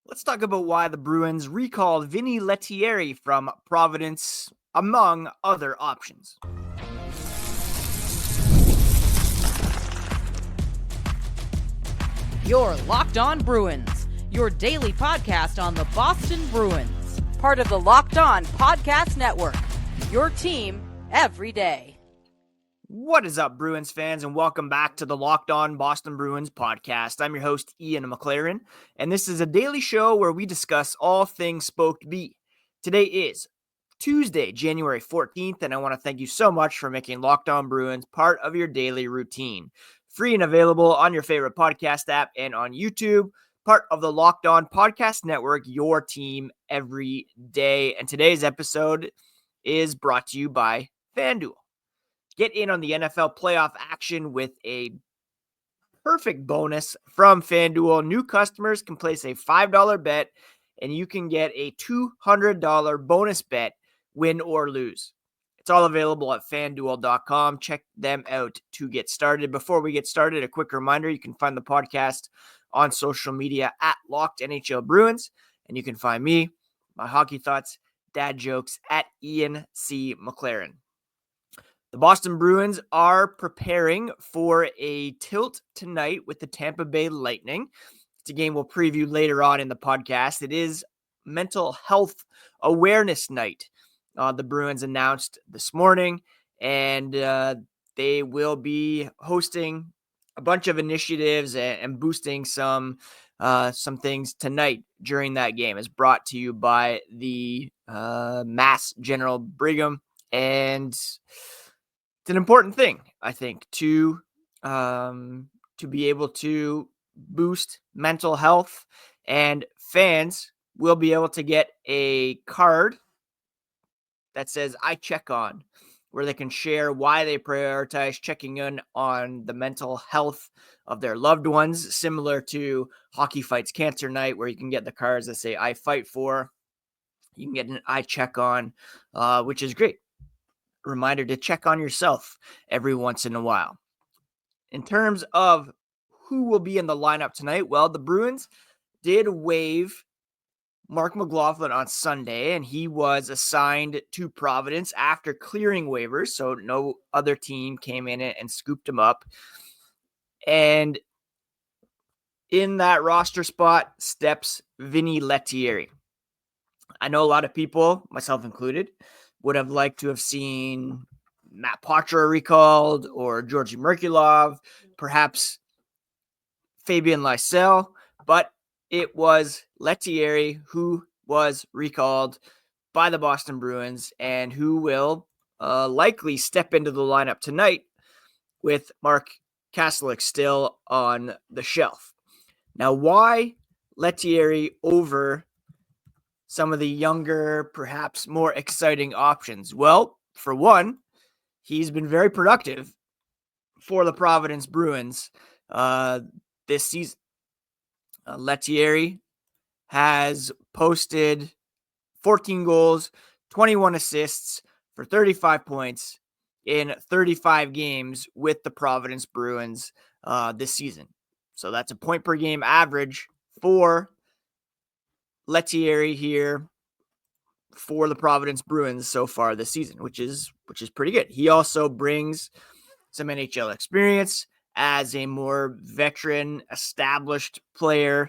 Let's talk about why the Bruins recalled Vinni Lettieri from Providence, among other options. You're Locked On Bruins, your daily podcast on the Boston Bruins. Part of the Locked On Podcast Network, your team every day. What is up, Bruins fans, and welcome back to the Locked On Boston Bruins podcast. I'm your host, Ian McLaren, and this is a daily show where we discuss all things Spoked B. Today is Tuesday, January 14th, and I want to thank you so much for making Locked On Bruins part of your daily routine. Free and available on your favorite podcast app and on YouTube, part of the Locked On Podcast Network, your team every day. And today's episode is brought to you by FanDuel. Get in on the NFL playoff action with a perfect bonus from FanDuel. New customers can place a $5 bet, and you can get a $200 bonus bet, win or lose. It's all available at FanDuel.com. Check them out to get started. Before we get started, a quick reminder, you can find the podcast on social media at Locked NHL Bruins, and you can find me, my hockey thoughts, dad jokes, at Ian C. McLaren. The Boston Bruins are preparing for a tilt tonight with the Tampa Bay Lightning. It's a game we'll preview later on in the podcast. It is Mental Health Awareness Night. The Bruins announced this morning, and they will be hosting a bunch of initiatives and boosting some things tonight during that game. It's brought to you by the Mass General Brigham, and it's an important thing, I think, to be able to boost mental health, and fans will be able to get a card that says I check on, where they can share why they prioritize checking in on the mental health of their loved ones, similar to Hockey Fights Cancer Night, where you can get the cards that say I fight for. You can get an I check on, which is great. Reminder to check on yourself every once in a while. In terms of who will be in the lineup tonight, well, the Bruins did waive Mark McLaughlin on Sunday, and he was assigned to Providence after clearing waivers, so no other team came in and scooped him up. And in that roster spot steps Vinni Lettieri. I know a lot of people, myself included, would have liked to have seen Matt Poitras recalled or Georgi Merkulov, perhaps Fabian Lysell, but it was Lettieri who was recalled by the Boston Bruins and who will likely step into the lineup tonight with Mark Kastelik still on the shelf. Now, why Lettieri over some of the younger, perhaps more exciting options? Well, for one, he's been very productive for the Providence Bruins this season. Lettieri has posted 14 goals, 21 assists for 35 points in 35 games with the Providence Bruins this season. So that's a point per game average for Lettieri here for the Providence Bruins so far this season, which is pretty good. He also brings some NHL experience as a more veteran, established player.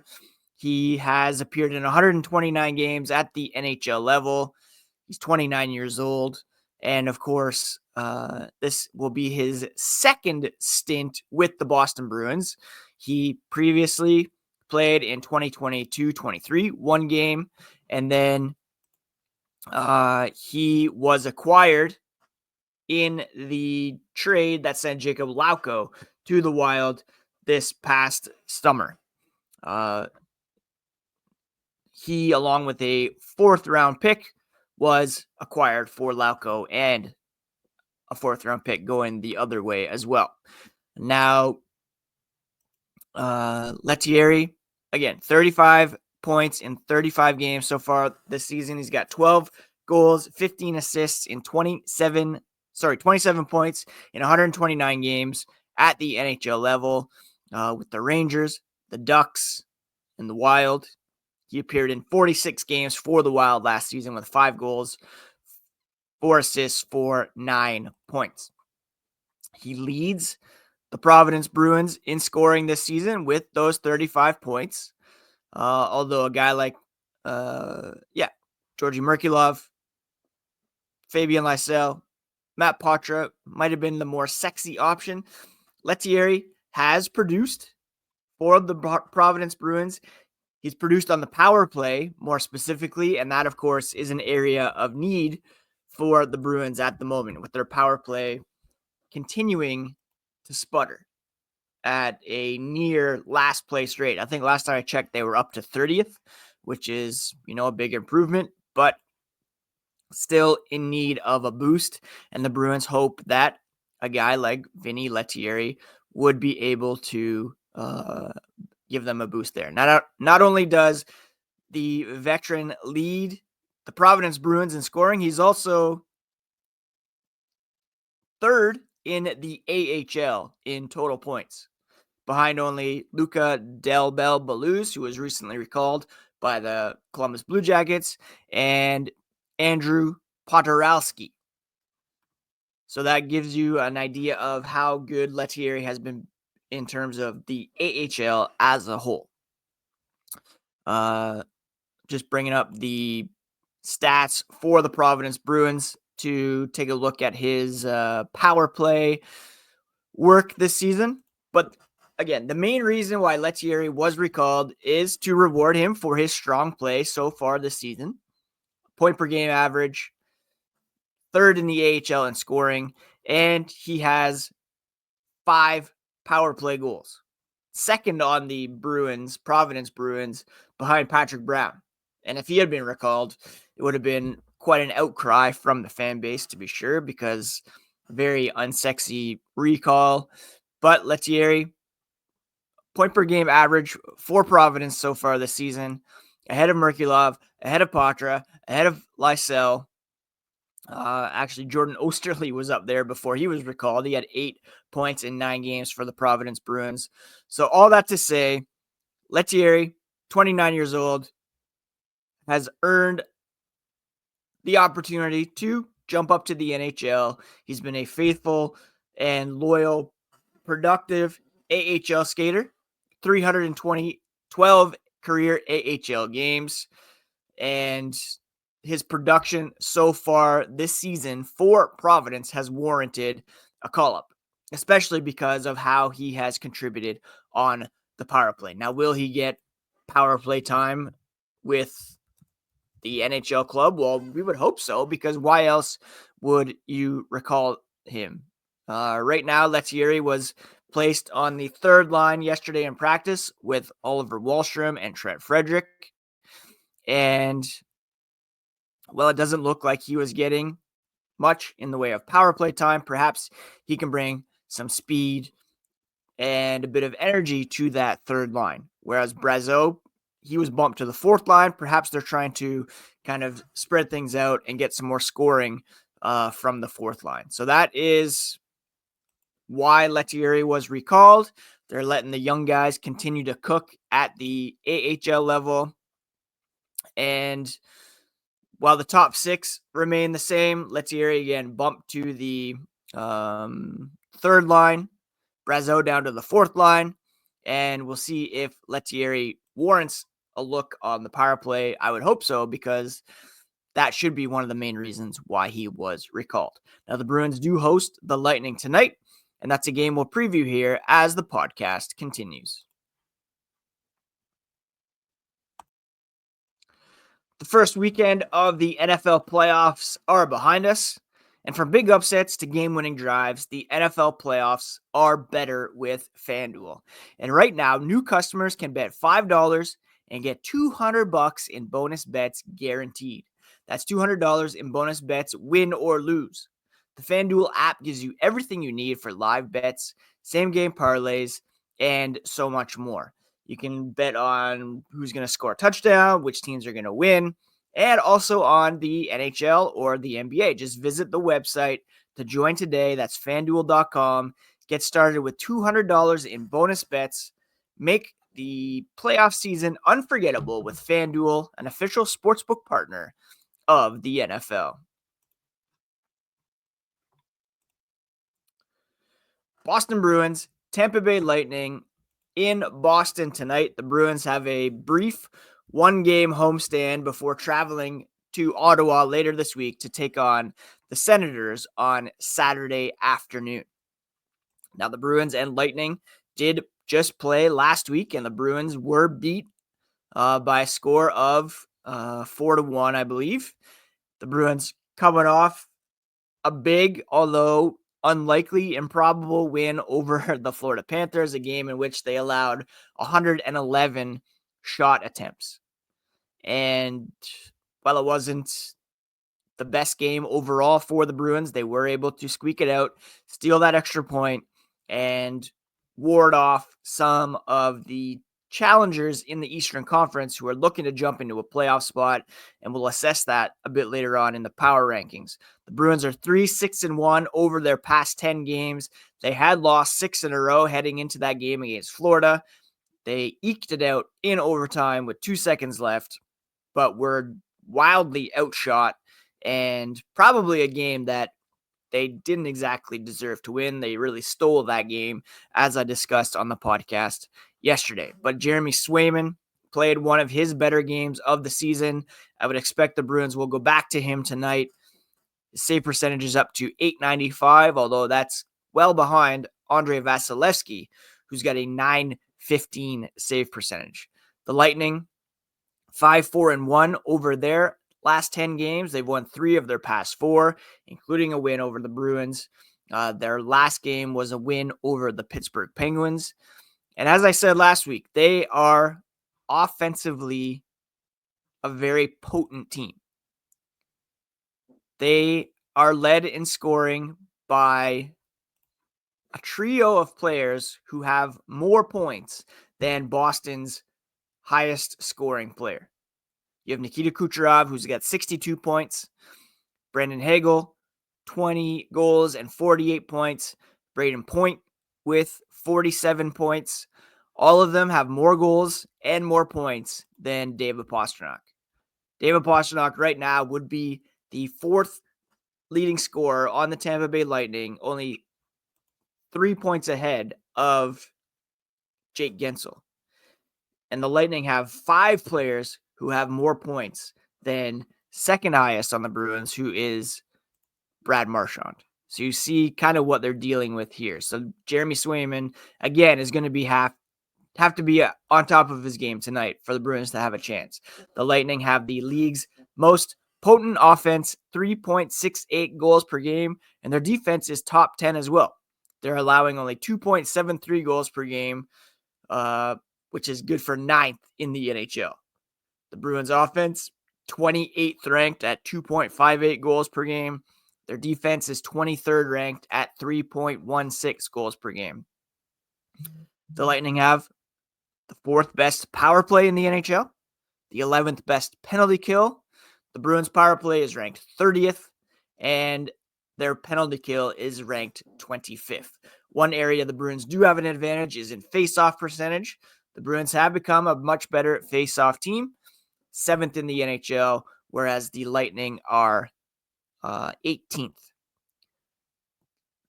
He has appeared in 129 games at the NHL level. He's 29 years old. And of course, this will be his second stint with the Boston Bruins. He previously played in 2022-23, one game, and then he was acquired in the trade that sent Jacob Lauko to the Wild this past summer. He, along with a fourth-round pick, was acquired for Lauko, and a fourth-round pick going the other way as well. Now, Lettieri, again, 35 points in 35 games so far this season. He's got 12 goals, 15 assists in 27 points in 129 games at the NHL level with the Rangers, the Ducks, and the Wild. He appeared in 46 games for the Wild last season with 5 goals, 4 assists for 9 points. He leads the Providence Bruins in scoring this season with those 35 points. Although a guy like, Georgi Merkulov, Fabian Lysell, Matt Poitras might have been the more sexy option. Lettieri has produced for the Providence Bruins. He's produced on the power play more specifically, and that, of course, is an area of need for the Bruins at the moment, with their power play continuing to sputter at a near last place rate. I think last time I checked, they were up to 30th, which is, a big improvement, but still in need of a boost. And the Bruins hope that a guy like Vinni Lettieri would be able to give them a boost there. Not only does the veteran lead the Providence Bruins in scoring, he's also third in the AHL in total points, behind only Luca Del Bel Baluz, who was recently recalled by the Columbus Blue Jackets, and Andrew Poturalski. So that gives you an idea of how good Lettieri has been in terms of the AHL as a whole. Just bringing up the stats for the Providence Bruins to take a look at his power play work this season. But again, the main reason why Lettieri was recalled is to reward him for his strong play so far this season. Point per game average, third in the AHL in scoring, and he has 5 power play goals. Second on the Providence Bruins, behind Patrick Brown. And if he had been recalled, it would have been quite an outcry from the fan base, to be sure, because very unsexy recall. But Lettieri, point per game average for Providence so far this season, ahead of Merkulov, ahead of Poitras, ahead of Lysell. Actually, Jordan Osterley was up there before he was recalled. He had 8 points in 9 games for the Providence Bruins. So all that to say, Lettieri, 29 years old, has earned the opportunity to jump up to the NHL. He's been a faithful and loyal, productive AHL skater, 12 career AHL games, and his production so far this season for Providence has warranted a call-up, especially because of how he has contributed on the power play. Now, will he get power play time with the NHL club? Well, we would hope so, because why else would you recall him? Right now, Lettieri was placed on the third line yesterday in practice with Oliver Wahlstrom and Trent Frederick. And, well, it doesn't look like he was getting much in the way of power play time. Perhaps he can bring some speed and a bit of energy to that third line. Whereas Brazeau, he was bumped to the fourth line. Perhaps they're trying to kind of spread things out and get some more scoring from the fourth line. So that is why Lettieri was recalled. They're letting the young guys continue to cook at the AHL level. And while the top 6 remain the same, Lettieri again bumped to the third line, Brazeau down to the fourth line, and we'll see if Lettieri warrants a look on the power play. I would hope so, because that should be one of the main reasons why he was recalled. Now, the Bruins do host the Lightning tonight, and that's a game we'll preview here as the podcast continues. The first weekend of the NFL playoffs are behind us, and from big upsets to game-winning drives, the NFL playoffs are better with FanDuel. And right now, new customers can bet $5 and get $200 in bonus bets guaranteed. That's $200 in bonus bets, win or lose. The FanDuel app gives you everything you need for live bets, same-game parlays, and so much more. You can bet on who's going to score a touchdown, which teams are going to win, and also on the NHL or the NBA. Just visit the website to join today. That's FanDuel.com. Get started with $200 in bonus bets. Make the playoff season unforgettable with FanDuel, an official sportsbook partner of the NFL. Boston Bruins, Tampa Bay Lightning in Boston tonight. The Bruins have a brief one-game homestand before traveling to Ottawa later this week to take on the Senators on Saturday afternoon. Now, the Bruins and Lightning did just play last week, and the Bruins were beat by a score of 4-1, I believe. The Bruins coming off a big, although unlikely, improbable win over the Florida Panthers, a game in which they allowed 111 shot attempts. And while it wasn't the best game overall for the Bruins, they were able to squeak it out, steal that extra point, and ward off some of the challengers in the Eastern Conference who are looking to jump into a playoff spot, and we'll assess that a bit later on in the power rankings. The Bruins are 3-6-1 over their past 10 games. They had lost 6 in a row heading into that game against Florida. They eked it out in overtime with 2 seconds left, but were wildly outshot, and probably a game that they didn't exactly deserve to win. They really stole that game, as I discussed on the podcast yesterday. But Jeremy Swayman played one of his better games of the season. I would expect the Bruins will go back to him tonight. His save percentage is up to .895, although that's well behind Andrei Vasilevsky, who's got a .915 save percentage. The Lightning, 5-4-1 over their last 10 games. They've won 3 of their past 4, including a win over the Bruins. Their last game was a win over the Pittsburgh Penguins. And as I said last week, they are offensively a very potent team. They are led in scoring by a trio of players who have more points than Boston's highest scoring player. You have Nikita Kucherov, who's got 62 points. Brandon Hagel, 20 goals and 48 points. Braden Point with 47 points. All of them have more goals and more points than David Pastrnak. David Pastrnak right now would be the 4th leading scorer on the Tampa Bay Lightning, only 3 points ahead of Jake Gensel. And the Lightning have 5 players who have more points than second highest on the Bruins, who is Brad Marchand. So you see kind of what they're dealing with here. So Jeremy Swayman, again, is going to be have to be on top of his game tonight for the Bruins to have a chance. The Lightning have the league's most potent offense, 3.68 goals per game, and their defense is top 10 as well. They're allowing only 2.73 goals per game, which is good for 9th in the NHL. The Bruins offense, 28th ranked at 2.58 goals per game. Their defense is 23rd ranked at 3.16 goals per game. The Lightning have the 4th best power play in the NHL, the 11th best penalty kill. The Bruins power play is ranked 30th, and their penalty kill is ranked 25th. One area the Bruins do have an advantage is in face-off percentage. The Bruins have become a much better face-off team, 7th in the NHL, whereas the Lightning are 18th.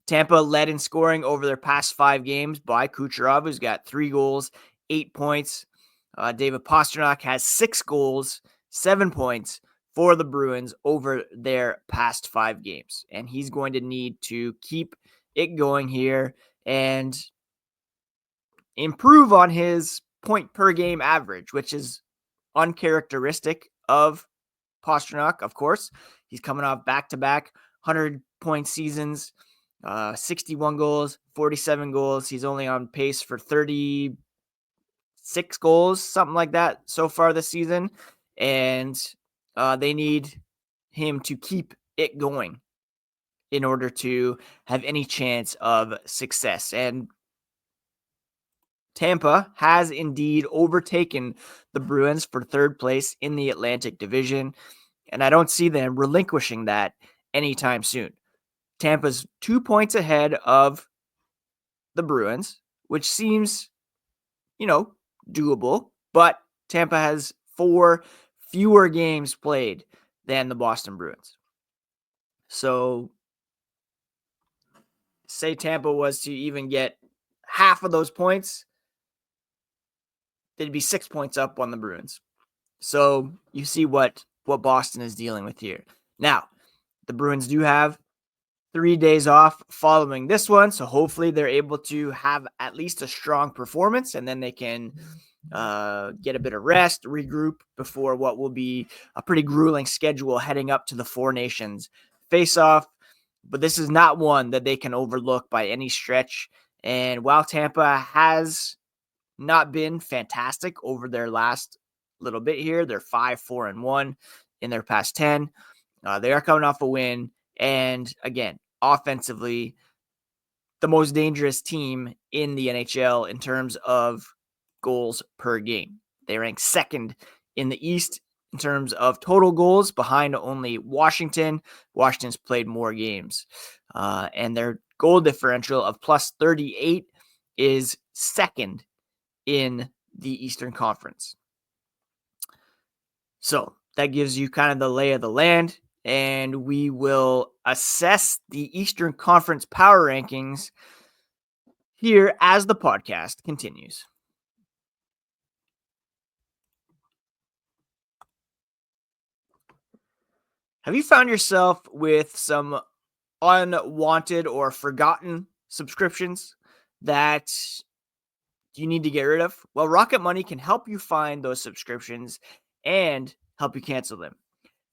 Tampa led in scoring over their past 5 games by Kucherov, who's got 3 goals, 8 points. David Pastrnak has 6 goals, 7 points for the Bruins over their past 5 games. And he's going to need to keep it going here and improve on his point per game average, which is uncharacteristic of Pastrnak, of course. He's coming off back-to-back 100-point seasons, 61 goals, 47 goals. He's only on pace for 36 goals, something like that, so far this season. And they need him to keep it going in order to have any chance of success. And Tampa has indeed overtaken the Bruins for 3rd place in the Atlantic Division, and I don't see them relinquishing that anytime soon. Tampa's 2 points ahead of the Bruins, which seems, doable, but Tampa has 4 fewer games played than the Boston Bruins. So say Tampa was to even get half of those points, they'd be 6 points up on the Bruins. So you see what Boston is dealing with here. Now, the Bruins do have 3 days off following this one, so hopefully they're able to have at least a strong performance, and then they can get a bit of rest, regroup before what will be a pretty grueling schedule heading up to the Four Nations face-off. But this is not one that they can overlook by any stretch. And while Tampa has not been fantastic over their last little bit here, they're 5-4-1 in their past 10. They are coming off a win. And again, offensively, the most dangerous team in the NHL in terms of goals per game. They rank second in the East in terms of total goals, behind only Washington. Washington's played more games. And their goal differential of plus 38 is second in the Eastern Conference. So that gives you kind of the lay of the land. And we will assess the Eastern Conference power rankings here as the podcast continues. Have you found yourself with some unwanted or forgotten subscriptions that you need to get rid of? Well, Rocket Money can help you find those subscriptions and help you cancel them.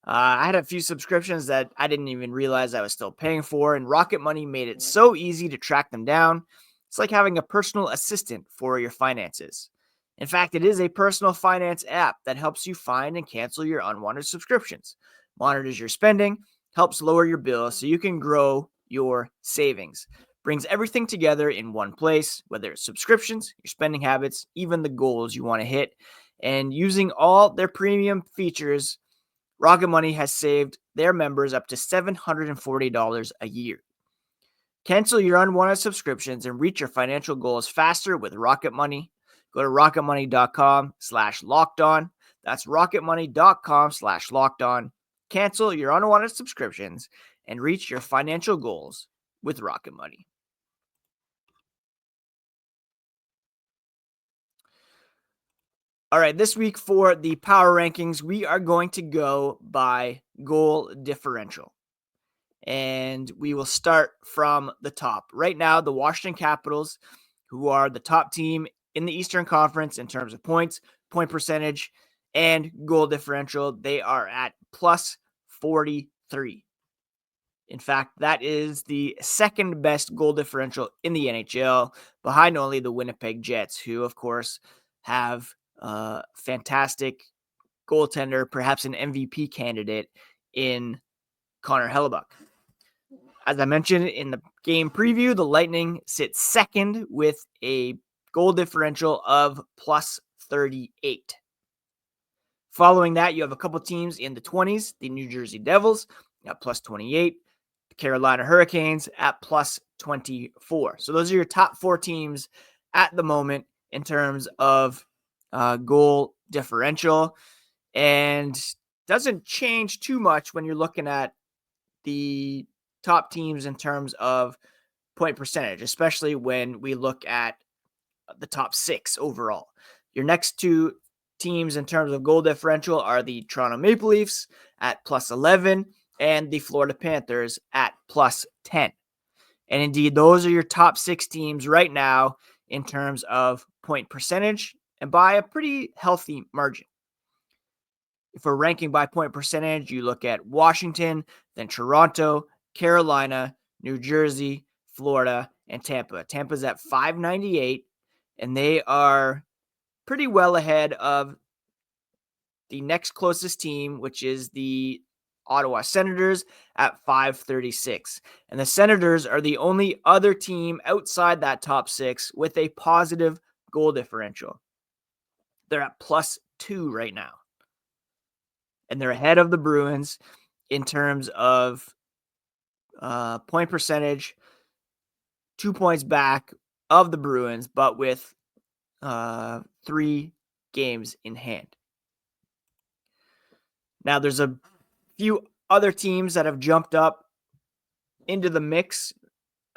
I had a few subscriptions that I didn't even realize I was still paying for, and Rocket Money made it so easy to track them down. It's like having a personal assistant for your finances. In fact, it is a personal finance app that helps you find and cancel your unwanted subscriptions, monitors your spending, helps lower your bill so you can grow your savings, brings everything together in one place, whether it's subscriptions, your spending habits, even the goals you want to hit. And using all their premium features, Rocket Money has saved their members up to $740 a year. Cancel your unwanted subscriptions and reach your financial goals faster with Rocket Money. Go to rocketmoney.com/lockedon. That's rocketmoney.com/lockedon. Cancel your unwanted subscriptions and reach your financial goals with Rocket Money. All right, this week for the power rankings, we are going to go by goal differential. And we will start from the top. Right now, the Washington Capitals, who are the top team in the Eastern Conference in terms of points, point percentage, and goal differential, they are at plus 43. In fact, that is the second best goal differential in the NHL, behind only the Winnipeg Jets, who, of course, have a fantastic goaltender, perhaps an MVP candidate in Connor Hellebuyck. As I mentioned in the game preview, the Lightning sit second with a goal differential of plus 38. Following that, you have a couple teams in the 20s, the New Jersey Devils at plus 28, the Carolina Hurricanes at plus 24. So those are your top 4 teams at the moment in terms of goal differential, and doesn't change too much when you're looking at the top teams in terms of point percentage, especially when we look at the top 6 overall. Your next 2 teams in terms of goal differential are the Toronto Maple Leafs at plus 11 and the Florida Panthers at plus 10. And indeed, those are your top 6 teams right now in terms of point percentage, and by a pretty healthy margin. If we're ranking by point percentage, you look at Washington, then Toronto, Carolina, New Jersey, Florida, and Tampa. Tampa's at 598, and they are pretty well ahead of the next closest team, which is the Ottawa Senators at 536. And the Senators are the only other team outside that top 6 with a positive goal differential. They're at plus 2 right now. And they're ahead of the Bruins in terms of point percentage, 2 points back of the Bruins, but with 3 games in hand. Now, there's a few other teams that have jumped up into the mix.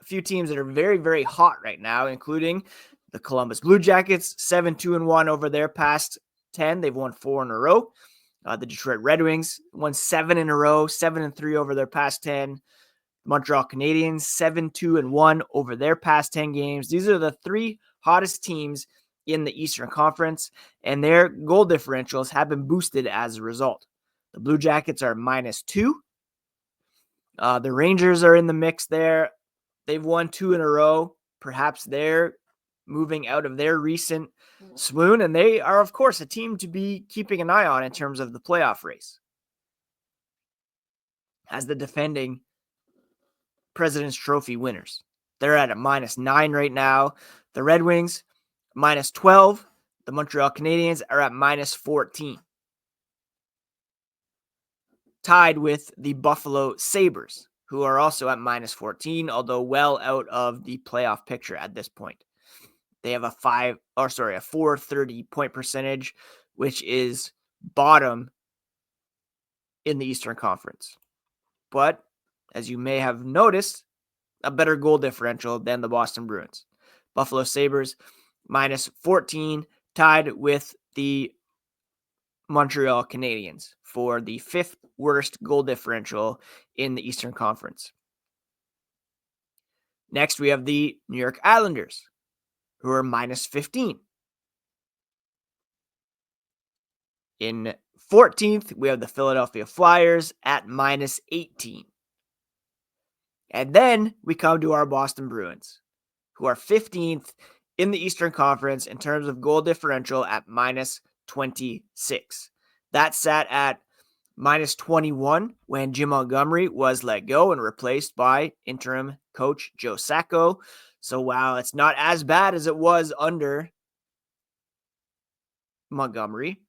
A few teams that are very, very hot right now, including the Columbus Blue Jackets, 7-2-1 over their past 10. They've won 4 in a row. The Detroit Red Wings won 7 in a row, 7-3 over their past 10. Montreal Canadiens, 7-2-1 over their past 10 games. These are the 3 hottest teams in the Eastern Conference, and their goal differentials have been boosted as a result. The Blue Jackets are -2. The Rangers are in the mix there. They've won 2 in a row. Perhaps they're moving out of their recent swoon, and they are, of course, a team to be keeping an eye on in terms of the playoff race. As the defending President's Trophy winners, they're at a -9 right now. The Red Wings, -12. The Montreal Canadiens are at -14. Tied with the Buffalo Sabres, who are also at -14, although well out of the playoff picture at this point. They have a 430 point percentage, which is bottom in the Eastern Conference. But as you may have noticed, a better goal differential than the Boston Bruins. Buffalo Sabres -14, tied with the Montreal Canadiens for the 5th worst goal differential in the Eastern Conference. Next, we have the New York Islanders, who are -15. In 14th, we have the Philadelphia Flyers at -18. And then we come to our Boston Bruins, who are 15th in the Eastern Conference in terms of goal differential at -26. That sat at -21 when Jim Montgomery was let go and replaced by interim coach Joe Sacco. So while it's not as bad as it was under Montgomery,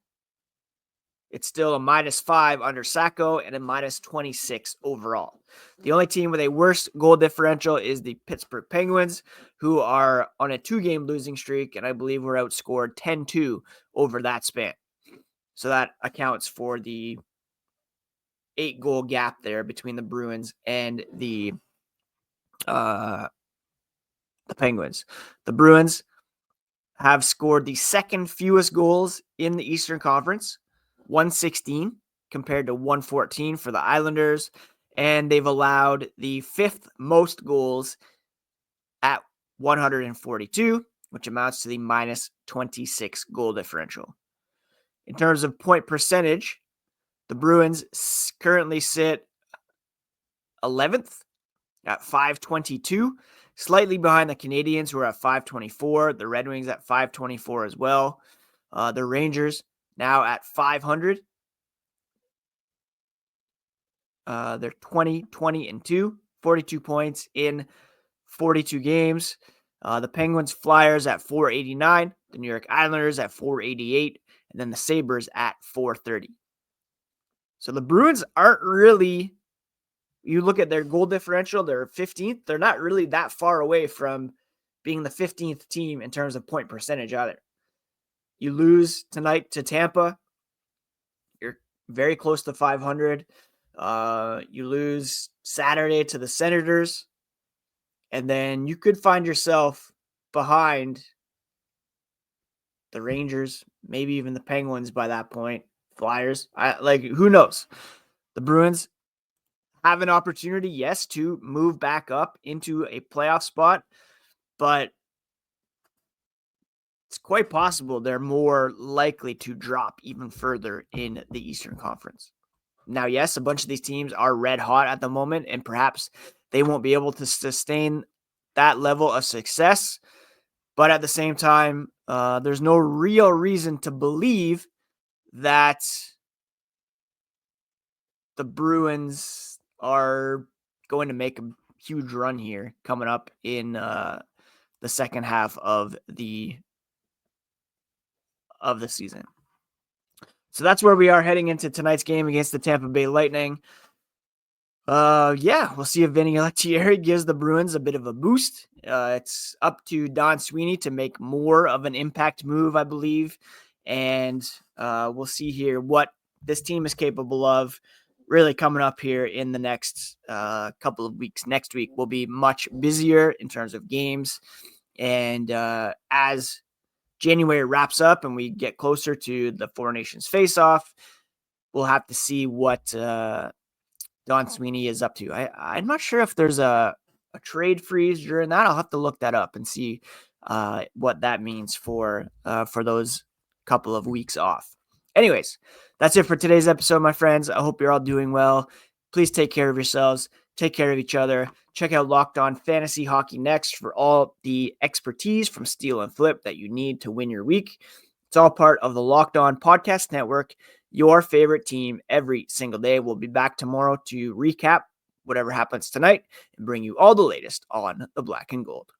it's still a -5 under Sacco and a -26 overall. The only team with a worse goal differential is the Pittsburgh Penguins, who are on a 2-game losing streak, and I believe were outscored 10-2 over that span. So that accounts for the 8-goal gap there between the Bruins and the Penguins. The Bruins have scored the 2nd fewest goals in the Eastern Conference, 116 compared to 114 for the Islanders, and they've allowed the 5th most goals at 142, which amounts to the -26 goal differential. In terms of point percentage, the Bruins currently sit 11th at 522, slightly behind the Canadiens, who are at 524. The Red Wings at 524 as well. The Rangers now at 500. They're 20-20-2, 42 points in 42 games. The Penguins Flyers at 489, the New York Islanders at 488, and then the Sabres at 430. So the Bruins aren't really, you look at their goal differential, they're 15th. They're not really that far away from being the 15th team in terms of point percentage either. You lose tonight to Tampa, you're very close to 500. You lose Saturday to the Senators, and then you could find yourself behind the Rangers, maybe even the Penguins by that point. Flyers, who knows? The Bruins have an opportunity, yes, to move back up into a playoff spot, but it's quite possible they're more likely to drop even further in the Eastern Conference. Now, yes, a bunch of these teams are red hot at the moment, and perhaps they won't be able to sustain that level of success. But at the same time, there's no real reason to believe that the Bruins are going to make a huge run here coming up in the second half of the season. So that's where we are heading into tonight's game against the Tampa Bay Lightning. We'll see if Vinni Lettieri gives the Bruins a bit of a boost. It's up to Don Sweeney to make more of an impact move, I believe, and we'll see here what this team is capable of really coming up here in the next couple of weeks. Next week will be much busier in terms of games. And as January wraps up and we get closer to the Four Nations face-off, we'll have to see what Don Sweeney is up to. I'm not sure if there's a trade freeze during that. I'll have to look that up and see what that means for those couple of weeks off. Anyways, that's it for today's episode, my friends. I hope you're all doing well. Please take care of yourselves. Take care of each other. Check out Locked On Fantasy Hockey next for all the expertise from Steal and Flip that you need to win your week. It's all part of the Locked On Podcast Network, your favorite team every single day. We'll be back tomorrow to recap whatever happens tonight and bring you all the latest on the Black and Gold.